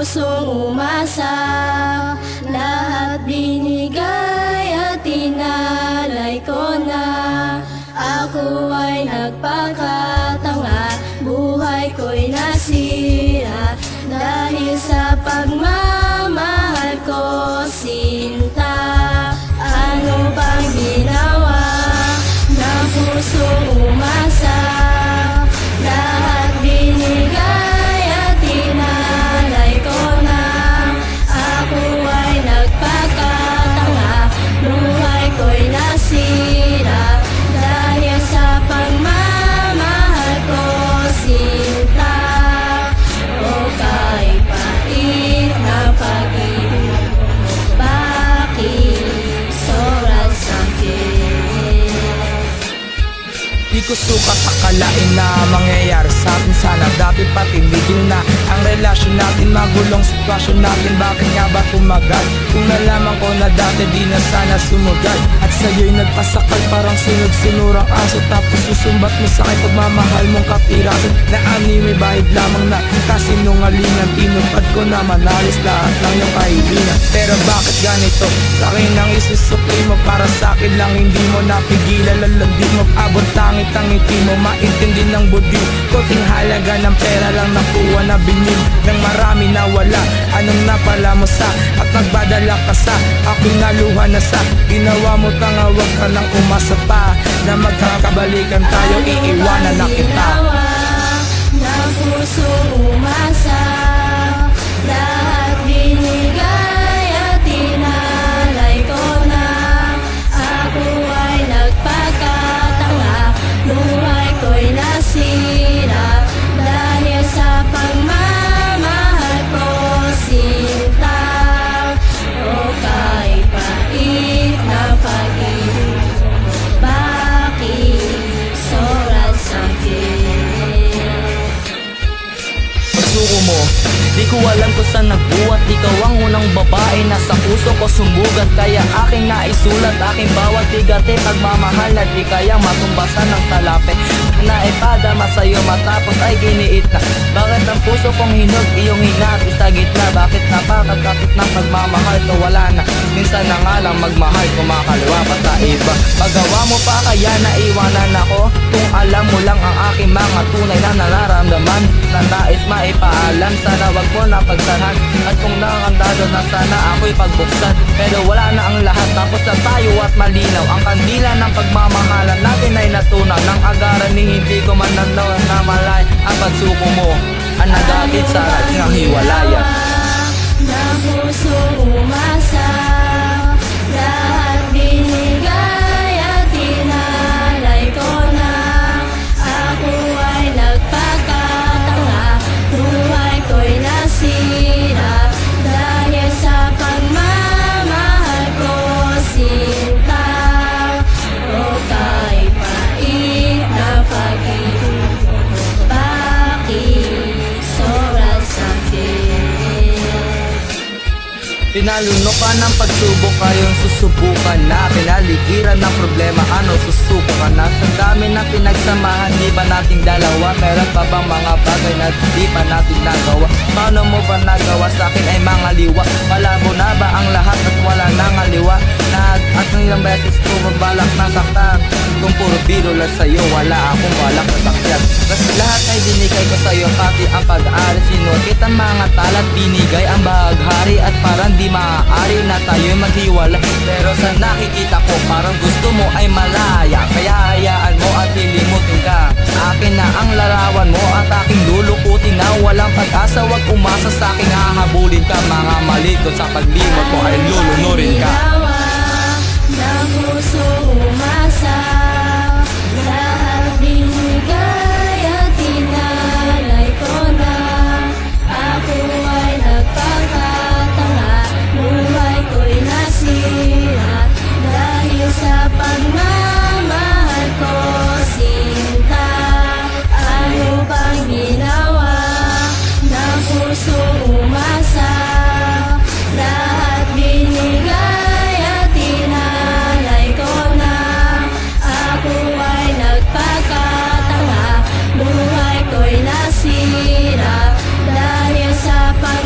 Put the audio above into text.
pusong umasa, lahat binigay at tinalay ko na. Ako ay nagpakatanga, buhay ko'y nasira, dahil sa pagmamahal ko, sinta. Ano bang ginawa ng pusong umasa? Lahat binigay at tinalay ko na. Ako ay nagpakatanga, buhay ko'y nasira, dahil sa pagmamahal ko, sinta. O kahit pait ng pag-ibig mo, bakit sobrang sakit? Di ko sukat akalain na mangyayari sa atin. Sana dati patindigin na ang relasyon natin, magulong sitwasyon natin. Bakit nga ba tumagal? Kung nalaman ko na dati, di na sana sumugal. At sa'yo'y nagpasakal parang sunod-sinurang aso, tapos susumbat mo sa'kin pagmamahal mong kapirasan. Na anime bahid lamang na kasinungalingan. Tinupad ko na manalis lahat ng iyong kahilingan. Pero bakit ganito? Sa'kin ang isusukli mo, para sa'kin lang hindi mo napigilan. Lalandi mo, abot langit ang ngiti mo, maintindi ng budi. Kunting halaga ng pera lang nakuha na binil ng marami na wala. Anong napala mo sa at nagbadala ka sa ako'y naluha na sa ginawa mo. Tanga, wag ka nang umasa pa na magkakabalikan tayo, iiwanan na kita. Ng pusong umasa, lahat binigay at tinalay ko na. Ako ay nagpakatanga, buhay ko'y nasira, dahil sa pagmamahal ko, sinta. O kahit pait ng pag-ibig mo, bakit sobrang sakit? Pagsuko mo, di ko alam kung saan nagbuhat. Ikaw ang unang babae na sa puso ko sumugat, kaya aking naisulat aking bawat bigate. Pagmamahal na di kayang matumbasan ng talape, naipadama sa'yo matapos ay giniit na. Bakit ang puso kong hinog iyong hinati sa gitna? Bakit napakakapit ng pagmamahal to wala na? Minsan na nga lang magmahal, kumakaliwa pa sa iba. Pagawa mo pa kaya naiwanan ako? Kung alam mo lang ang aking mga tunay na nararamdaman, na nais maipaalam, sana wag mo na pagsahan. At kung nakakandado na sana ako'y pagbuksan, pero wala na ang lahat, tapos na tayo at malinaw. Ang kandila ng pagmamahalan natin ay natunaw ng agaran, ni hindi ko man na malay. Ang pagsuko mo ang nagatid sa ating hiwalayan. Ng pusong umasa, lahat binigay at tinalay ko na. Ako ay nagpakatanga, buhay ko'y nasira, dahil sa pagmamahal ko, sinta. O kahit pait ng pag-ibig mo, bakit sobrang sakit? Pinalunok ka ng pagsubok, kayong susubukan na. Pinaligiran ng problema, ano susuko ka na? Sa dami na pinagsamahan, di ba nating dalawa? Meron pa bang mga bagay na di pa natin nagawa? Paano mo ba nagawa sa akin ay mga liwa? Malabo na ba ang lahat at wala nang aliwa? At ng ilang beses ko mabalak na saktan, kung puro biro lang sa'yo, wala akong balak na sakyan. Kasi lahat ay binigay ko sa'yo, pati ang pag-aari. Sinukit ang mga talat, binigay ang bahaghari, at parang di maaari na tayo'y maghiwalay. Pero sa nakikita ko, parang gusto mo ay malaya, kaya hayaan mo at lilimutin ka. Akin na ang larawan mo at aking lulukutin na walang pag-asa. Wag umasa sa aking hahabulin ka. Mga mali ko sa paglimot mo ay lulunurin ka. Ng pusong umasa, lahat binigay at tinalay ko na. Ako ay nagpakatanga, buhay ko'y nasira, dahil sa pagmamahal ko, sinta. Ano bang ginawa ng pusong umasa? Lahat binigay at tinalay ko na. Ako ay nagpakatanga, buhay ko'y nasira, dahil sa pag